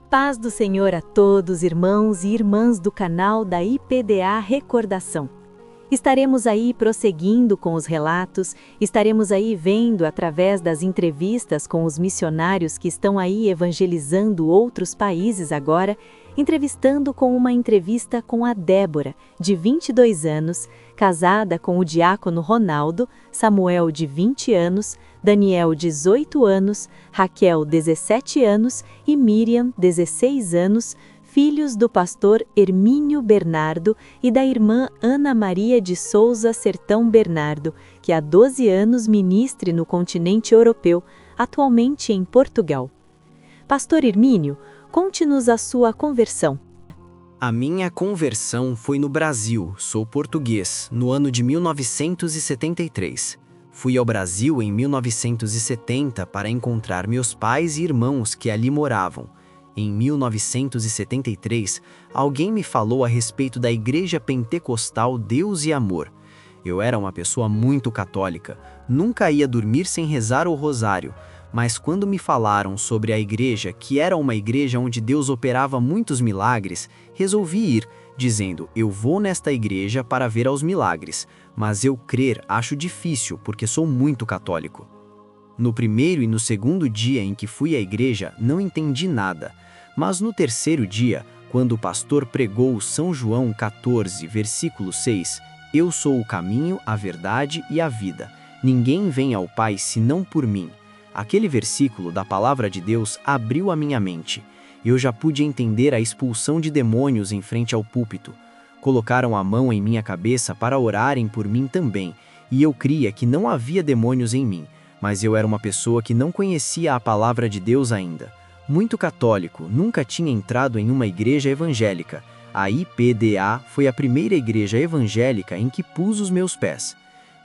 Paz do Senhor a todos, irmãos e irmãs do canal da IPDA Recordação. Estaremos aí prosseguindo com os relatos, estaremos aí vendo através das entrevistas com os missionários que estão aí evangelizando outros países agora, entrevistando com uma entrevista com a Débora, de 22 anos, casada com o diácono Ronaldo, Samuel, de 20 anos, Daniel, 18 anos, Raquel, 17 anos e Miriam, 16 anos, filhos do pastor Hermínio Bernardo e da irmã Ana Maria de Souza Sertão Bernardo, que há 12 anos ministre no continente europeu, atualmente em Portugal. Pastor Hermínio, conte-nos a sua conversão. A minha conversão foi no Brasil, sou português, no ano de 1973. Fui ao Brasil em 1970 para encontrar meus pais e irmãos que ali moravam. Em 1973, alguém me falou a respeito da Igreja Pentecostal Deus e Amor. Eu era uma pessoa muito católica, nunca ia dormir sem rezar o rosário, mas quando me falaram sobre a igreja, que era uma igreja onde Deus operava muitos milagres, resolvi ir, dizendo, eu vou nesta igreja para ver aos milagres, mas eu crer acho difícil porque sou muito católico. No primeiro e no segundo dia em que fui à igreja, não entendi nada, mas no terceiro dia, quando o pastor pregou São João 14, versículo 6, eu sou o caminho, a verdade e a vida. Ninguém vem ao Pai senão por mim. Aquele versículo da palavra de Deus abriu a minha mente. Eu já pude entender a expulsão de demônios em frente ao púlpito. Colocaram a mão em minha cabeça para orarem por mim também, e eu cria que não havia demônios em mim, mas eu era uma pessoa que não conhecia a palavra de Deus ainda. Muito católico, nunca tinha entrado em uma igreja evangélica. A IPDA foi a primeira igreja evangélica em que pus os meus pés.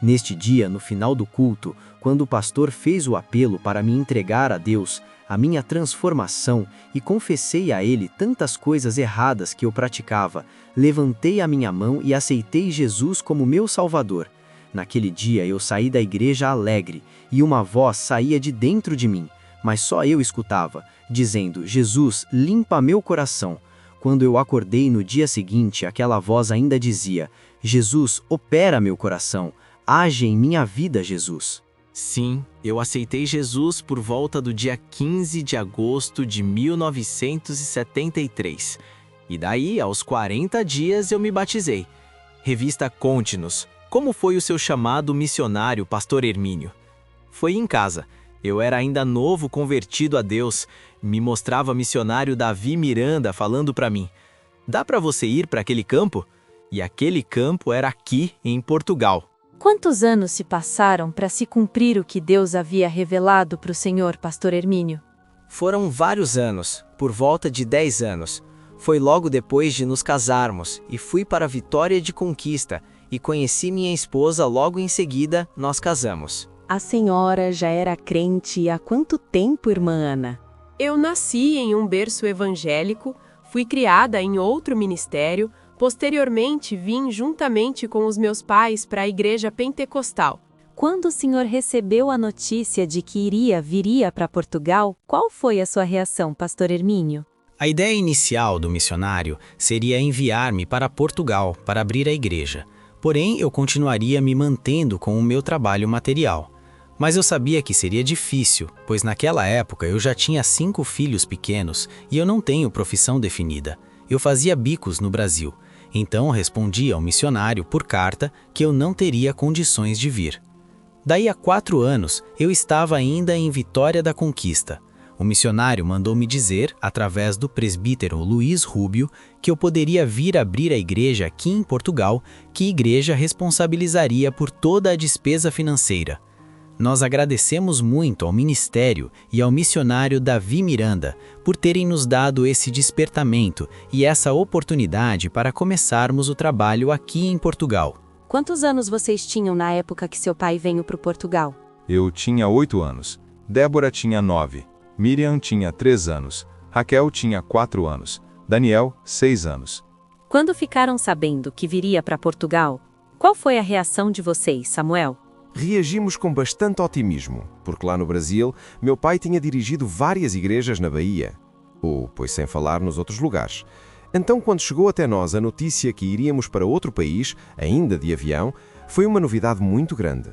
Neste dia, no final do culto, quando o pastor fez o apelo para me entregar a Deus, a minha transformação, e confessei a ele tantas coisas erradas que eu praticava, levantei a minha mão e aceitei Jesus como meu Salvador. Naquele dia eu saí da igreja alegre, e uma voz saía de dentro de mim, mas só eu escutava, dizendo, Jesus, limpa meu coração. Quando eu acordei no dia seguinte, aquela voz ainda dizia, Jesus, opera meu coração, age em minha vida, Jesus. Sim, eu aceitei Jesus por volta do dia 15 de agosto de 1973. E daí, aos 40 dias, eu me batizei. Revista Conte-nos, como foi o seu chamado missionário, pastor Hermínio? Foi em casa. Eu era ainda novo convertido a Deus. Me mostrava missionário Davi Miranda falando para mim, dá para você ir para aquele campo? E aquele campo era aqui, em Portugal. Quantos anos se passaram para se cumprir o que Deus havia revelado para o Senhor, pastor Hermínio? Foram vários anos, por volta de 10 anos. Foi logo depois de nos casarmos e fui para Vitória de Conquista e conheci minha esposa logo em seguida, nós casamos. A senhora já era crente há quanto tempo, irmã Ana? Eu nasci em um berço evangélico, fui criada em outro ministério, posteriormente vim juntamente com os meus pais para a igreja pentecostal. Quando o senhor recebeu a notícia de que viria para Portugal, qual foi a sua reação, pastor Hermínio? A ideia inicial do missionário seria enviar-me para Portugal para abrir a igreja. Porém, eu continuaria me mantendo com o meu trabalho material. Mas eu sabia que seria difícil, pois naquela época eu já tinha 5 filhos pequenos e eu não tenho profissão definida. Eu fazia bicos no Brasil. Então respondi ao missionário por carta que eu não teria condições de vir. Daí a 4 anos, eu estava ainda em Vitória da Conquista. O missionário mandou me dizer, através do presbítero Luiz Rúbio, que eu poderia vir abrir a igreja aqui em Portugal, que a igreja responsabilizaria por toda a despesa financeira. Nós agradecemos muito ao Ministério e ao missionário Davi Miranda por terem nos dado esse despertamento e essa oportunidade para começarmos o trabalho aqui em Portugal. Quantos anos vocês tinham na época que seu pai veio para Portugal? Eu tinha 8 anos, Débora tinha 9, Miriam tinha 3 anos, Raquel tinha 4 anos, Daniel, 6 anos. Quando ficaram sabendo que viria para Portugal, qual foi a reação de vocês, Samuel? Reagimos com bastante otimismo, porque lá no Brasil, meu pai tinha dirigido várias igrejas na Bahia, pois sem falar nos outros lugares. Então, quando chegou até nós a notícia que iríamos para outro país, ainda de avião, foi uma novidade muito grande.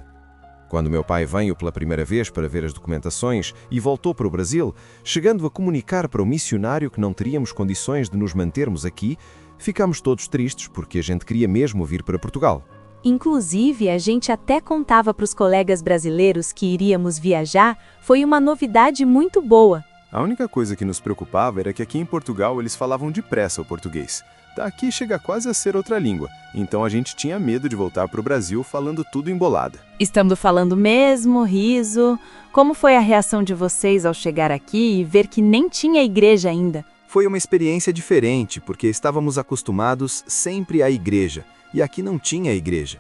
Quando meu pai veio pela primeira vez para ver as documentações e voltou para o Brasil, chegando a comunicar para o missionário que não teríamos condições de nos mantermos aqui, ficámos todos tristes porque a gente queria mesmo vir para Portugal. Inclusive, a gente até contava para os colegas brasileiros que iríamos viajar, foi uma novidade muito boa. A única coisa que nos preocupava era que aqui em Portugal eles falavam depressa o português. Daqui chega quase a ser outra língua, então a gente tinha medo de voltar para o Brasil falando tudo embolado. Estamos falando mesmo, riso. Como foi a reação de vocês ao chegar aqui e ver que nem tinha igreja ainda? Foi uma experiência diferente, porque estávamos acostumados sempre à igreja, e aqui não tinha igreja.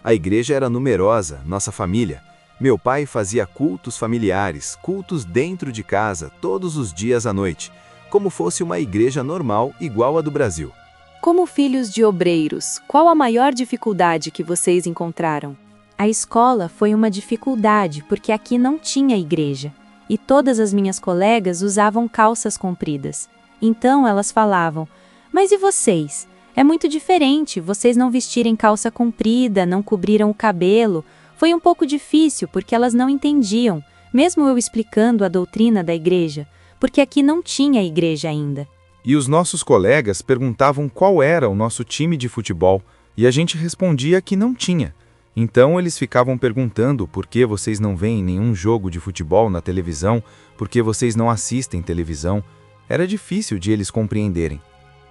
A igreja era numerosa, nossa família. Meu pai fazia cultos familiares, cultos dentro de casa, todos os dias à noite, como fosse uma igreja normal, igual a do Brasil. Como filhos de obreiros, qual a maior dificuldade que vocês encontraram? A escola foi uma dificuldade porque aqui não tinha igreja, e todas as minhas colegas usavam calças compridas. Então elas falavam, mas e vocês? É muito diferente, vocês não vestirem calça comprida, não cobriram o cabelo. Foi um pouco difícil porque elas não entendiam, mesmo eu explicando a doutrina da igreja, porque aqui não tinha igreja ainda. E os nossos colegas perguntavam qual era o nosso time de futebol, e a gente respondia que não tinha. Então eles ficavam perguntando por que vocês não veem nenhum jogo de futebol na televisão, por que vocês não assistem televisão. Era difícil de eles compreenderem.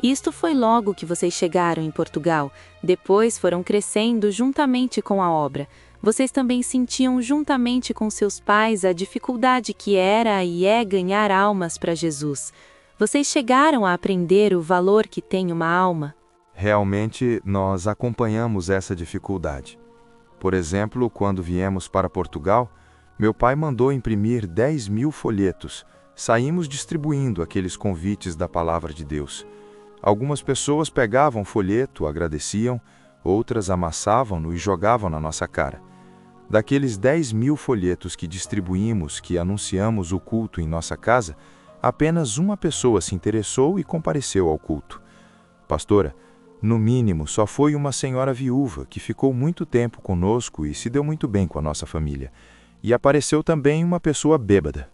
Isto foi logo que vocês chegaram em Portugal. Depois foram crescendo juntamente com a obra. Vocês também sentiam juntamente com seus pais a dificuldade que era e é ganhar almas para Jesus. Vocês chegaram a aprender o valor que tem uma alma? Realmente, nós acompanhamos essa dificuldade. Por exemplo, quando viemos para Portugal, meu pai mandou imprimir 10.000 folhetos. Saímos distribuindo aqueles convites da Palavra de Deus. Algumas pessoas pegavam o folheto, agradeciam, outras amassavam-no e jogavam na nossa cara. Daqueles 10.000 folhetos que distribuímos, que anunciamos o culto em nossa casa, apenas uma pessoa se interessou e compareceu ao culto. Pastora, no mínimo, só foi uma senhora viúva que ficou muito tempo conosco e se deu muito bem com a nossa família. E apareceu também uma pessoa bêbada.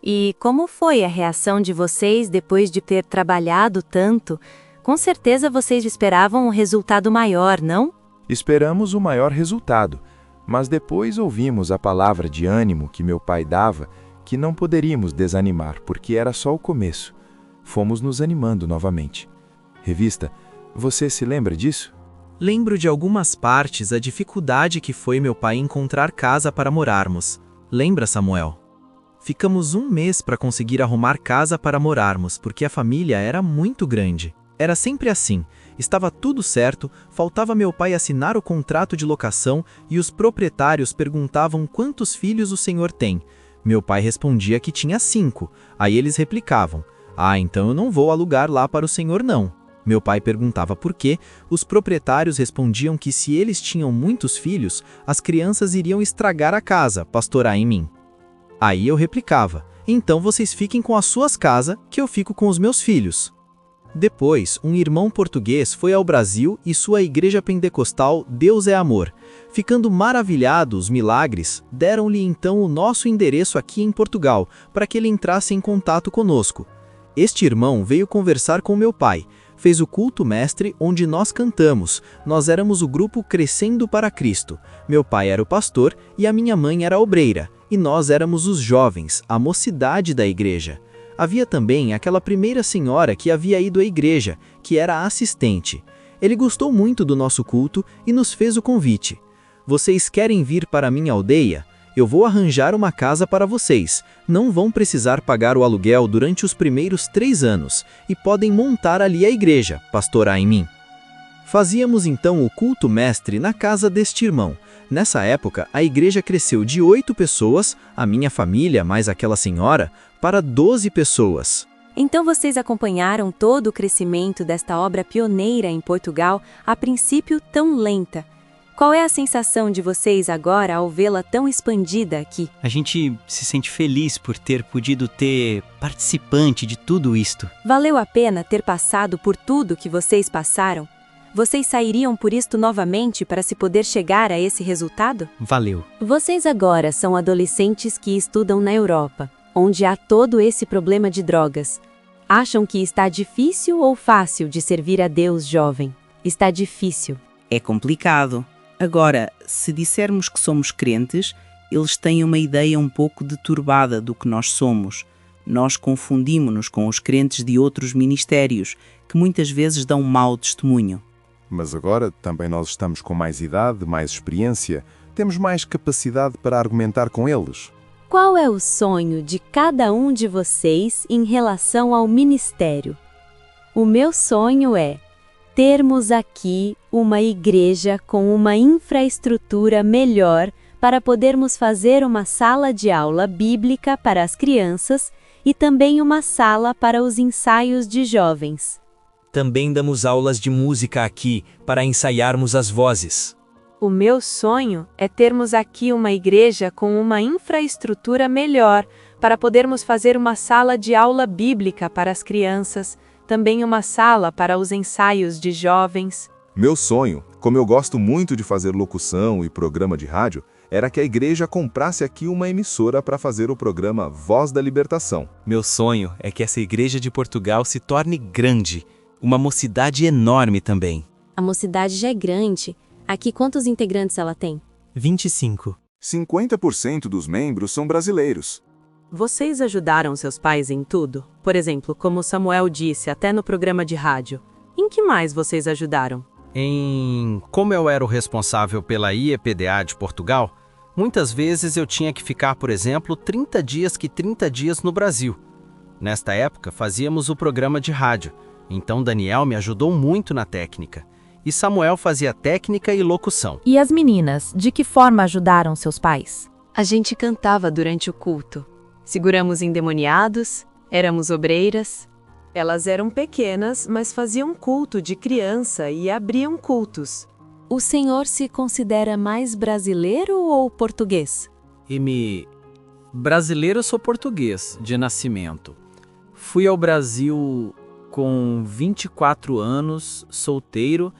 E como foi a reação de vocês depois de ter trabalhado tanto? Com certeza vocês esperavam um resultado maior, não? Esperamos o maior resultado, mas depois ouvimos a palavra de ânimo que meu pai dava, que não poderíamos desanimar, porque era só o começo. Fomos nos animando novamente. Revista, você se lembra disso? Lembro de algumas partes a dificuldade que foi meu pai encontrar casa para morarmos. Lembra, Samuel? Ficamos 1 mês para conseguir arrumar casa para morarmos, porque a família era muito grande. Era sempre assim, estava tudo certo, faltava meu pai assinar o contrato de locação e os proprietários perguntavam quantos filhos o senhor tem. Meu pai respondia que tinha 5, aí eles replicavam, então eu não vou alugar lá para o senhor não. Meu pai perguntava por quê, os proprietários respondiam que se eles tinham muitos filhos, as crianças iriam estragar a casa, pastorar em mim. Aí eu replicava, então vocês fiquem com as suas casas, que eu fico com os meus filhos. Depois, um irmão português foi ao Brasil e sua igreja pentecostal Deus é Amor. Ficando maravilhado os milagres, deram-lhe então o nosso endereço aqui em Portugal, para que ele entrasse em contato conosco. Este irmão veio conversar com meu pai, fez o culto mestre onde nós cantamos, nós éramos o grupo Crescendo para Cristo. Meu pai era o pastor e a minha mãe era a obreira. E nós éramos os jovens, a mocidade da igreja. Havia também aquela primeira senhora que havia ido à igreja, que era a assistente. Ele gostou muito do nosso culto e nos fez o convite. Vocês querem vir para minha aldeia? Eu vou arranjar uma casa para vocês. Não vão precisar pagar o aluguel durante os primeiros 3 anos e podem montar ali a igreja, pastor Aimin. Fazíamos então o culto mestre na casa deste irmão. Nessa época, a igreja cresceu de 8 pessoas, a minha família mais aquela senhora, para 12 pessoas. Então vocês acompanharam todo o crescimento desta obra pioneira em Portugal, a princípio tão lenta. Qual é a sensação de vocês agora ao vê-la tão expandida aqui? A gente se sente feliz por ter podido ter participante de tudo isto. Valeu a pena ter passado por tudo que vocês passaram? Vocês sairiam por isto novamente para se poder chegar a esse resultado? Valeu. Vocês agora são adolescentes que estudam na Europa, onde há todo esse problema de drogas. Acham que está difícil ou fácil de servir a Deus, jovem? Está difícil. É complicado. Agora, se dissermos que somos crentes, eles têm uma ideia um pouco deturbada do que nós somos. Nós confundimos-nos com os crentes de outros ministérios, que muitas vezes dão mau testemunho. Mas agora também nós estamos com mais idade, mais experiência, temos mais capacidade para argumentar com eles. Qual é o sonho de cada um de vocês em relação ao ministério? O meu sonho é termos aqui uma igreja com uma infraestrutura melhor para podermos fazer uma sala de aula bíblica para as crianças e também uma sala para os ensaios de jovens. Também damos aulas de música aqui para ensaiarmos as vozes. O meu sonho é termos aqui uma igreja com uma infraestrutura melhor para podermos fazer uma sala de aula bíblica para as crianças, também uma sala para os ensaios de jovens. Meu sonho, como eu gosto muito de fazer locução e programa de rádio, era que a igreja comprasse aqui uma emissora para fazer o programa Voz da Libertação. Meu sonho é que essa igreja de Portugal se torne grande, uma mocidade enorme também. A mocidade já é grande. Aqui quantos integrantes ela tem? 25. 50% dos membros são brasileiros. Vocês ajudaram seus pais em tudo? Por exemplo, como Samuel disse, até no programa de rádio. Em que mais vocês ajudaram? Como eu era o responsável pela IEPDA de Portugal, muitas vezes eu tinha que ficar, por exemplo, 30 dias no Brasil. Nesta época, fazíamos o programa de rádio, então Daniel me ajudou muito na técnica. E Samuel fazia técnica e locução. E as meninas, de que forma ajudaram seus pais? A gente cantava durante o culto. Seguramos endemoniados, éramos obreiras. Elas eram pequenas, mas faziam culto de criança e abriam cultos. O senhor se considera mais brasileiro ou português? Brasileiro, eu sou português, de nascimento. Fui ao Brasil com 24 anos, solteiro,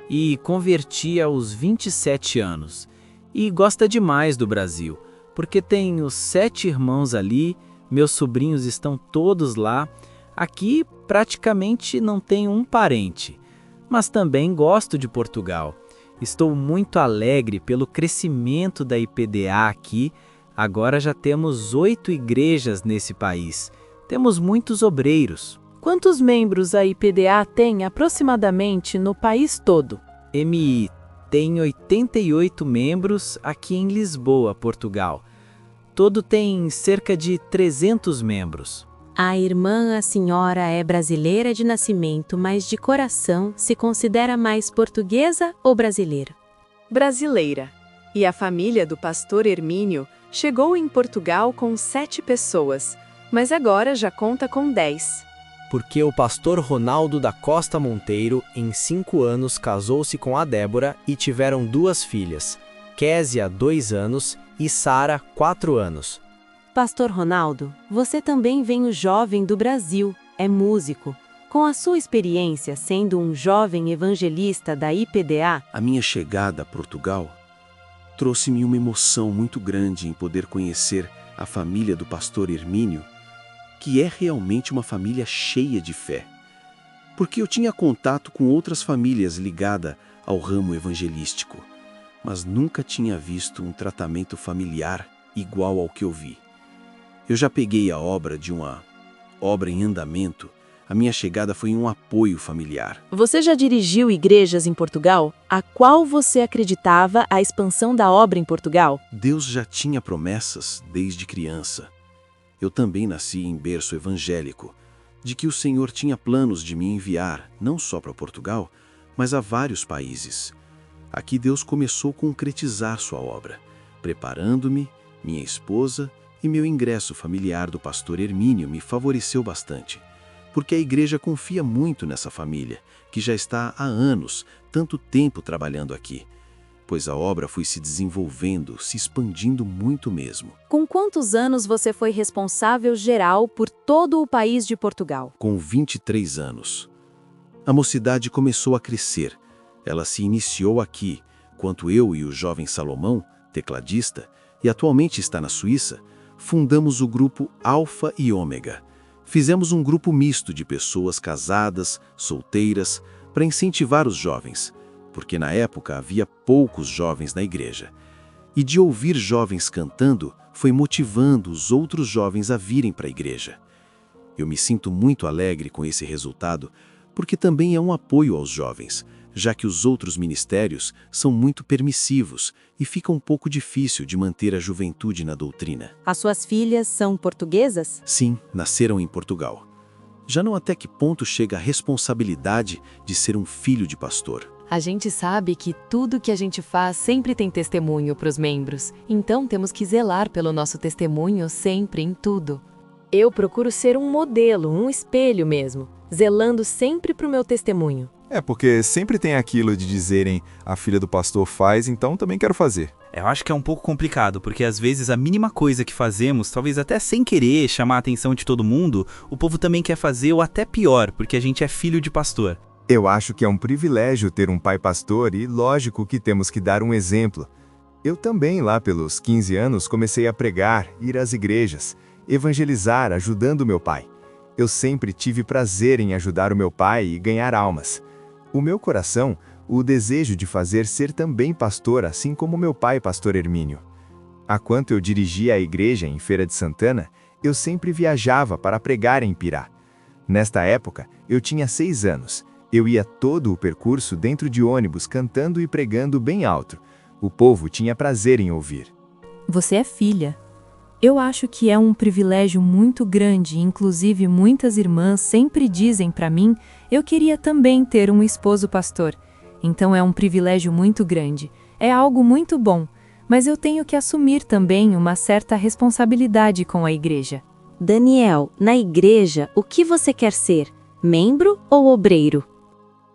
e converti aos 27 anos. E gosta demais do Brasil, porque tenho 7 irmãos ali, meus sobrinhos estão todos lá. Aqui praticamente não tenho um parente, mas também gosto de Portugal. Estou muito alegre pelo crescimento da IPDA aqui. Agora já temos 8 igrejas nesse país. Temos muitos obreiros. Quantos membros a IPDA tem aproximadamente no país todo? MI tem 88 membros aqui em Lisboa, Portugal. Todo tem cerca de 300 membros. A irmã, a senhora, é brasileira de nascimento, mas de coração se considera mais portuguesa ou brasileira? Brasileira. E a família do pastor Hermínio chegou em Portugal com 7 pessoas, mas agora já conta com 10. Porque o pastor Ronaldo da Costa Monteiro, em 5 anos, casou-se com a Débora e tiveram 2 filhas, Késia, 2 anos, e Sara, 4 anos. Pastor Ronaldo, você também vem jovem do Brasil, é músico. Com a sua experiência sendo um jovem evangelista da IPDA, a minha chegada a Portugal trouxe-me uma emoção muito grande em poder conhecer a família do pastor Hermínio, que é realmente uma família cheia de fé. Porque eu tinha contato com outras famílias ligadas ao ramo evangelístico, mas nunca tinha visto um tratamento familiar igual ao que eu vi. Eu já peguei a obra de uma obra em andamento. A minha chegada foi um apoio familiar. Você já dirigiu igrejas em Portugal? a qual você acreditava a expansão da obra em Portugal? Deus já tinha promessas desde criança. Eu também nasci em berço evangélico, de que o Senhor tinha planos de me enviar não só para Portugal, mas a vários países. Aqui Deus começou a concretizar sua obra, preparando-me, minha esposa e meu ingresso familiar do pastor Hermínio me favoreceu bastante, porque a igreja confia muito nessa família, que já está há anos, tanto tempo trabalhando aqui, pois a obra foi se desenvolvendo, se expandindo muito mesmo. Com quantos anos você foi responsável geral por todo o país de Portugal? Com 23 anos. A mocidade começou a crescer. Ela se iniciou aqui, quando eu e o jovem Salomão, tecladista, e atualmente está na Suíça, fundamos o grupo Alfa e Ômega. Fizemos um grupo misto de pessoas casadas, solteiras, para incentivar os jovens, porque na época havia poucos jovens na igreja. E de ouvir jovens cantando, foi motivando os outros jovens a virem para a igreja. Eu me sinto muito alegre com esse resultado, porque também é um apoio aos jovens, já que os outros ministérios são muito permissivos e fica um pouco difícil de manter a juventude na doutrina. As suas filhas são portuguesas? Sim, nasceram em Portugal. Já não até que ponto chega a responsabilidade de ser um filho de pastor. A gente sabe que tudo que a gente faz sempre tem testemunho para os membros, então temos que zelar pelo nosso testemunho sempre em tudo. Eu procuro ser um modelo, um espelho mesmo, zelando sempre para o meu testemunho. Porque sempre tem aquilo de dizerem a filha do pastor faz, então também quero fazer. Eu acho que é um pouco complicado, porque às vezes a mínima coisa que fazemos, talvez até sem querer chamar a atenção de todo mundo, o povo também quer fazer, ou até pior, porque a gente é filho de pastor. Eu acho que é um privilégio ter um pai pastor e lógico que temos que dar um exemplo. Eu também, lá pelos 15 anos, comecei a pregar, ir às igrejas, evangelizar, ajudando meu pai. Eu sempre tive prazer em ajudar o meu pai e ganhar almas. O meu coração, o desejo de fazer ser também pastor, assim como meu pai, pastor Hermínio. Enquanto eu dirigia a igreja em Feira de Santana, eu sempre viajava para pregar em Pirá. Nesta época, eu tinha 6 anos. Eu ia todo o percurso dentro de ônibus cantando e pregando bem alto. O povo tinha prazer em ouvir. Você é filha. Eu acho que é um privilégio muito grande, inclusive muitas irmãs sempre dizem para mim, eu queria também ter um esposo pastor. Então é um privilégio muito grande, é algo muito bom, mas eu tenho que assumir também uma certa responsabilidade com a igreja. Daniel, na igreja, o que você quer ser? Membro ou obreiro?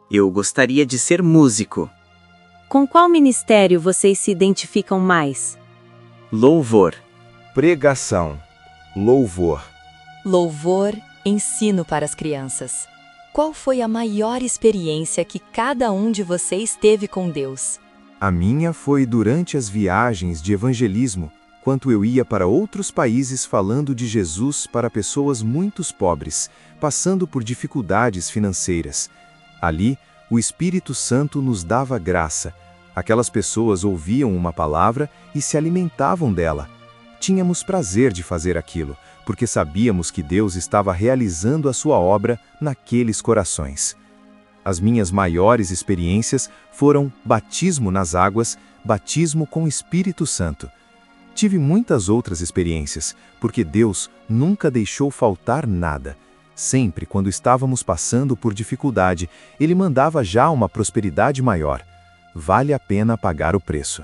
Eu gostaria de ser músico. Com qual ministério vocês se identificam mais? Louvor. Pregação. Louvor. Louvor, ensino para as crianças. Qual foi a maior experiência que cada um de vocês teve com Deus? A minha foi durante as viagens de evangelismo, quando eu ia para outros países falando de Jesus para pessoas muito pobres, passando por dificuldades financeiras. Ali, o Espírito Santo nos dava graça. Aquelas pessoas ouviam uma palavra e se alimentavam dela. Tínhamos prazer de fazer aquilo, porque sabíamos que Deus estava realizando a sua obra naqueles corações. As minhas maiores experiências foram batismo nas águas, batismo com o Espírito Santo. Tive muitas outras experiências, porque Deus nunca deixou faltar nada. Sempre quando estávamos passando por dificuldade, Ele mandava já uma prosperidade maior. Vale a pena pagar o preço.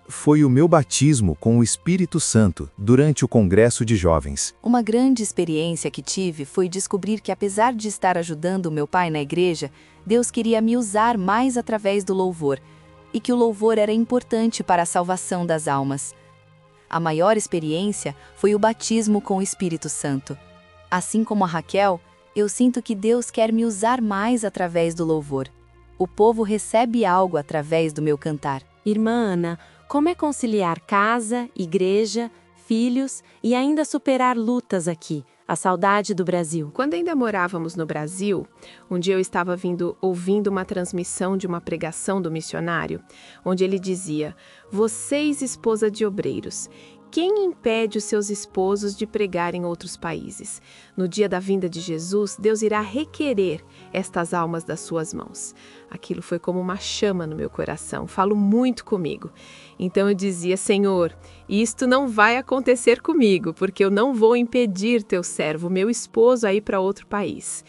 Foi o meu batismo com o Espírito Santo durante o Congresso de Jovens. Uma grande experiência que tive foi descobrir que, apesar de estar ajudando o meu pai na igreja, Deus queria me usar mais através do louvor, e que o louvor era importante para a salvação das almas. A maior experiência foi o batismo com o Espírito Santo. Assim como a Raquel, eu sinto que Deus quer me usar mais através do louvor. O povo recebe algo através do meu cantar. Irmã Ana, como é conciliar casa, igreja, filhos e ainda superar lutas aqui? A saudade do Brasil. Quando ainda morávamos no Brasil, um dia eu estava ouvindo uma transmissão de uma pregação do missionário, onde ele dizia: "Vocês, esposa de obreiros, quem impede os seus esposos de pregar em outros países? No dia da vinda de Jesus, Deus irá requerer estas almas das suas mãos. Aquilo foi como uma chama no meu coração, falo muito comigo. Então eu dizia, Senhor, isto não vai acontecer comigo, porque eu não vou impedir teu servo, meu esposo, a ir para outro país.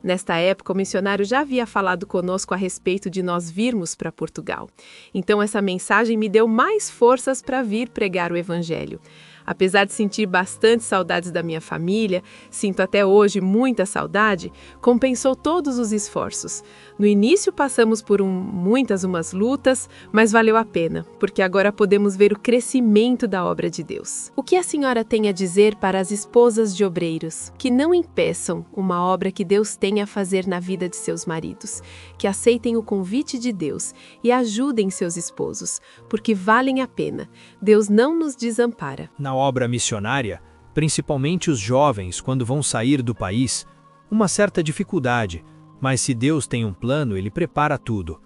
Nesta época, o missionário já havia falado conosco a respeito de nós virmos para Portugal. Então essa mensagem me deu mais forças para vir pregar o Evangelho. Apesar de sentir bastante saudades da minha família, sinto até hoje muita saudade, compensou todos os esforços. No início passamos por muitas lutas, mas valeu a pena, porque agora podemos ver o crescimento da obra de Deus. O que a senhora tem a dizer para as esposas de obreiros, que não impeçam uma obra que Deus tem a fazer na vida de seus maridos, que aceitem o convite de Deus e ajudem seus esposos, porque valem a pena. Deus não nos desampara. Na obra missionária, principalmente os jovens, quando vão sair do país, uma certa dificuldade, mas se Deus tem um plano, Ele prepara tudo.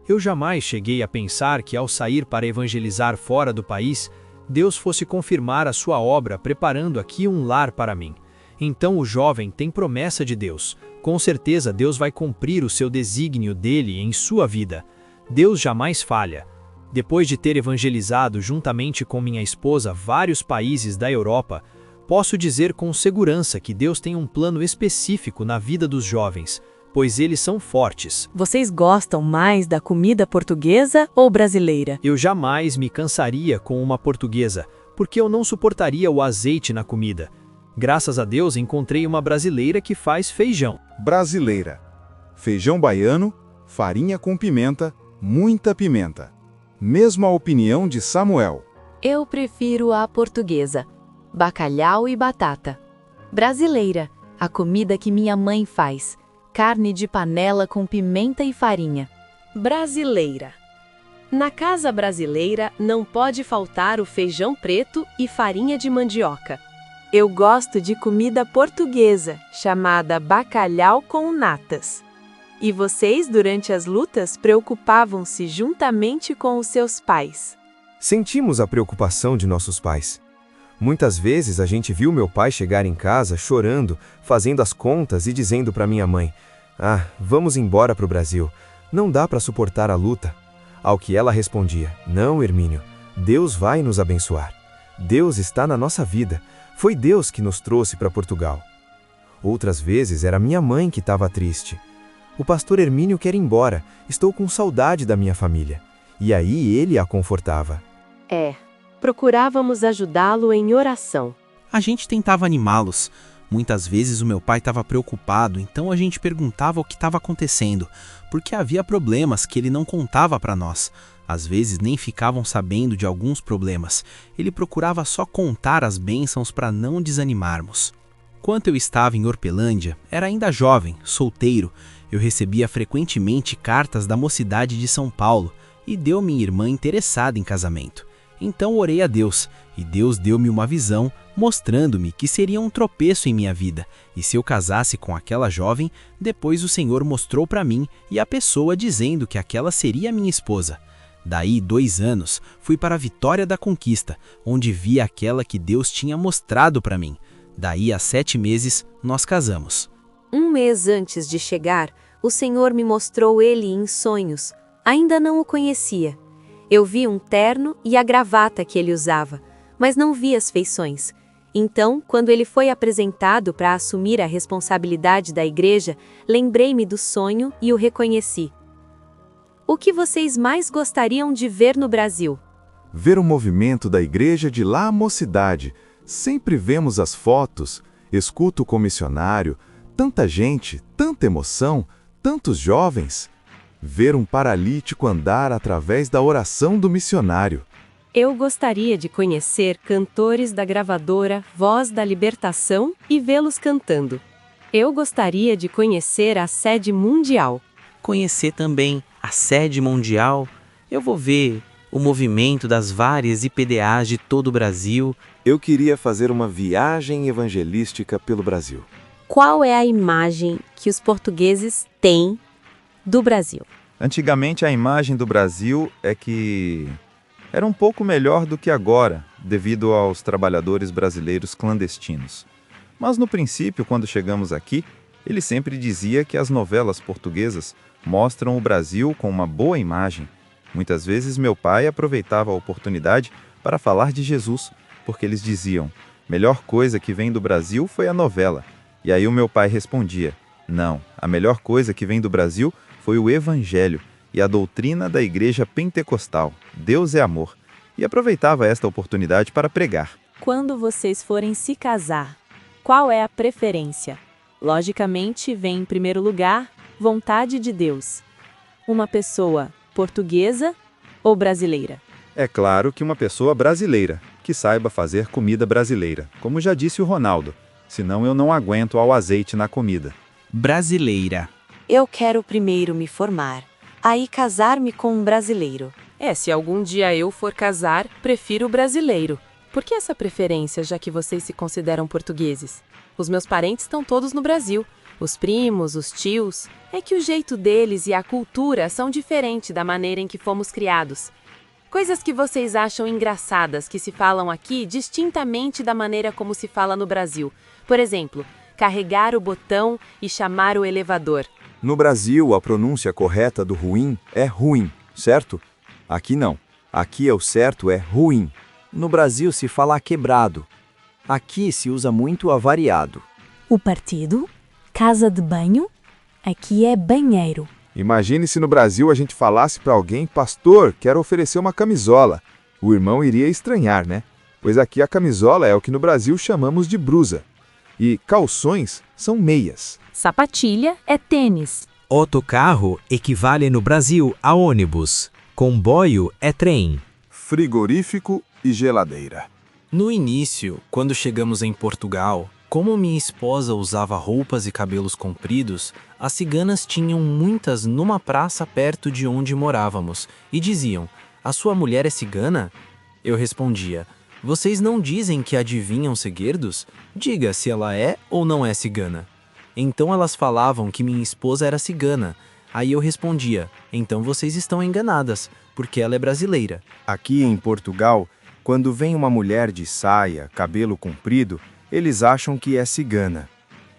Eu jamais cheguei a pensar que ao sair para evangelizar fora do país, Deus fosse confirmar a sua obra preparando aqui um lar para mim. Então o jovem tem promessa de Deus. Com certeza Deus vai cumprir o seu desígnio dele em sua vida. Deus jamais falha. Depois de ter evangelizado juntamente com minha esposa vários países da Europa, posso dizer com segurança que Deus tem um plano específico na vida dos jovens, pois eles são fortes. Vocês gostam mais da comida portuguesa ou brasileira? Eu jamais me cansaria com uma portuguesa, porque eu não suportaria o azeite na comida. Graças a Deus encontrei uma brasileira que faz feijão. Brasileira. Feijão baiano, farinha com pimenta, muita pimenta. Mesma opinião de Samuel. Eu prefiro a portuguesa, bacalhau e batata. Brasileira, a comida que minha mãe faz, carne de panela com pimenta e farinha. Brasileira. Na casa brasileira não pode faltar o feijão preto e farinha de mandioca. Eu gosto de comida portuguesa, chamada bacalhau com natas. E vocês, durante as lutas, preocupavam-se juntamente com os seus pais. Sentimos a preocupação de nossos pais. Muitas vezes a gente viu meu pai chegar em casa chorando, fazendo as contas e dizendo para minha mãe: "Ah, vamos embora para o Brasil. Não dá para suportar a luta." Ao que ela respondia: "Não, Hermínio, Deus vai nos abençoar. Deus está na nossa vida. Foi Deus que nos trouxe para Portugal." Outras vezes era minha mãe que estava triste. "O pastor Hermínio quer ir embora, estou com saudade da minha família." E aí ele a confortava. Procurávamos ajudá-lo em oração. A gente tentava animá-los. Muitas vezes o meu pai estava preocupado, então a gente perguntava o que estava acontecendo, porque havia problemas que ele não contava para nós. Às vezes nem ficavam sabendo de alguns problemas. Ele procurava só contar as bênçãos para não desanimarmos. Quando eu estava em Horpelândia, era ainda jovem, solteiro. Eu recebia frequentemente cartas da mocidade de São Paulo e deu minha irmã interessada em casamento. Então orei a Deus, e Deus deu-me uma visão, mostrando-me que seria um tropeço em minha vida, e se eu casasse com aquela jovem, depois o Senhor mostrou para mim e a pessoa dizendo que aquela seria minha esposa. Daí, 2 anos, fui para Vitória da Conquista, onde vi aquela que Deus tinha mostrado para mim. Daí, a 7 meses, nós casamos. 1 mês antes de chegar, o Senhor me mostrou ele em sonhos. Ainda não o conhecia. Eu vi um terno e a gravata que ele usava, mas não vi as feições. Então, quando ele foi apresentado para assumir a responsabilidade da igreja, lembrei-me do sonho e o reconheci. O que vocês mais gostariam de ver no Brasil? Ver o movimento da igreja de lá à mocidade. Sempre vemos as fotos, escuto com o missionário, tanta gente, tanta emoção, tantos jovens. Ver um paralítico andar através da oração do missionário. Eu gostaria de conhecer cantores da gravadora Voz da Libertação e vê-los cantando. Eu gostaria de conhecer a sede mundial. Conhecer também a sede mundial. Eu vou ver o movimento das várias IPDAs de todo o Brasil. Eu queria fazer uma viagem evangelística pelo Brasil. Qual é a imagem que os portugueses têm do Brasil? Antigamente a imagem do Brasil é que era um pouco melhor do que agora, devido aos trabalhadores brasileiros clandestinos. Mas no princípio, quando chegamos aqui, Ele sempre dizia que as novelas portuguesas mostram o Brasil com uma boa imagem. Muitas vezes meu pai aproveitava a oportunidade para falar de Jesus, porque eles diziam: melhor coisa que vem do Brasil foi a novela. E aí o meu pai respondia: não, a melhor coisa que vem do Brasil foi o Evangelho e a doutrina da Igreja Pentecostal. Deus é amor. E aproveitava esta oportunidade para pregar. Quando vocês forem se casar, qual é a preferência? Logicamente, vem em primeiro lugar, vontade de Deus. Uma pessoa portuguesa ou brasileira? É claro que uma pessoa brasileira, que saiba fazer comida brasileira, como já disse o Ronaldo, senão eu não aguento ao azeite na comida. Brasileira. Eu quero primeiro me formar, aí casar-me com um brasileiro. Se algum dia eu for casar, prefiro o brasileiro. Por que essa preferência, já que vocês se consideram portugueses? Os meus parentes estão todos no Brasil. Os primos, os tios. É que o jeito deles e a cultura são diferentes da maneira em que fomos criados. Coisas que vocês acham engraçadas que se falam aqui distintamente da maneira como se fala no Brasil. Por exemplo, carregar o botão e chamar o elevador. No Brasil, a pronúncia correta do ruim é ruim, certo? Aqui não. Aqui o certo é ruim. No Brasil se fala quebrado. Aqui se usa muito avariado. O partido, casa de banho, aqui é banheiro. Imagine se no Brasil a gente falasse para alguém: pastor, quero oferecer uma camisola. O irmão iria estranhar, né? Pois aqui a camisola é o que no Brasil chamamos de brusa. E calções são meias. Sapatilha é tênis. Autocarro equivale no Brasil a ônibus. Comboio é trem. Frigorífico e geladeira. No início, quando chegamos em Portugal, como minha esposa usava roupas e cabelos compridos, as ciganas tinham muitas numa praça perto de onde morávamos e diziam: a sua mulher é cigana? Eu respondia: vocês não dizem que adivinham segredos? Diga se ela é ou não é cigana. Então elas falavam que minha esposa era cigana. Aí eu respondia: então vocês estão enganadas, porque ela é brasileira. Aqui em Portugal, quando vem uma mulher de saia, cabelo comprido, eles acham que é cigana.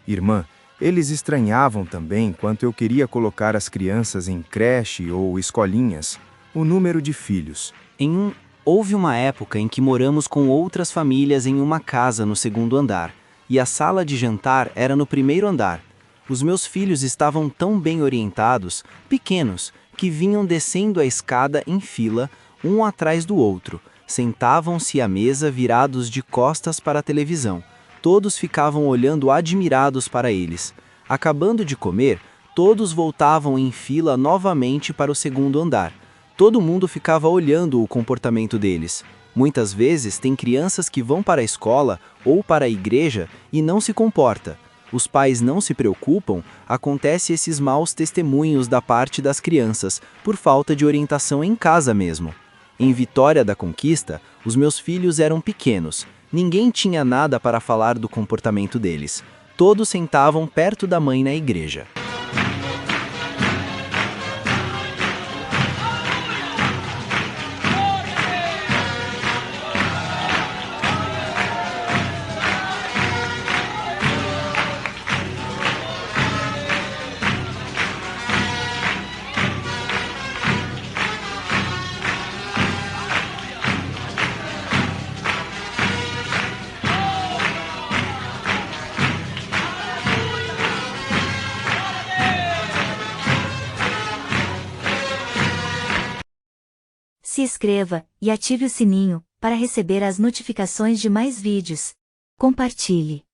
Irmã, eles estranhavam também quando eu queria colocar as crianças em creche ou escolinhas, o número de filhos. Houve uma época em que moramos com outras famílias em uma casa no segundo andar, e a sala de jantar era no primeiro andar. Os meus filhos estavam tão bem orientados, pequenos, que vinham descendo a escada em fila, um atrás do outro. Sentavam-se à mesa virados de costas para a televisão. Todos ficavam olhando admirados para eles. Acabando de comer, todos voltavam em fila novamente para o segundo andar. Todo mundo ficava olhando o comportamento deles. Muitas vezes tem crianças que vão para a escola ou para a igreja e não se comporta. Os pais não se preocupam, acontece esses maus testemunhos da parte das crianças, por falta de orientação em casa mesmo. Em Vitória da Conquista, os meus filhos eram pequenos. Ninguém tinha nada para falar do comportamento deles. Todos sentavam perto da mãe na igreja. Se inscreva e ative o sininho para receber as notificações de mais vídeos. Compartilhe.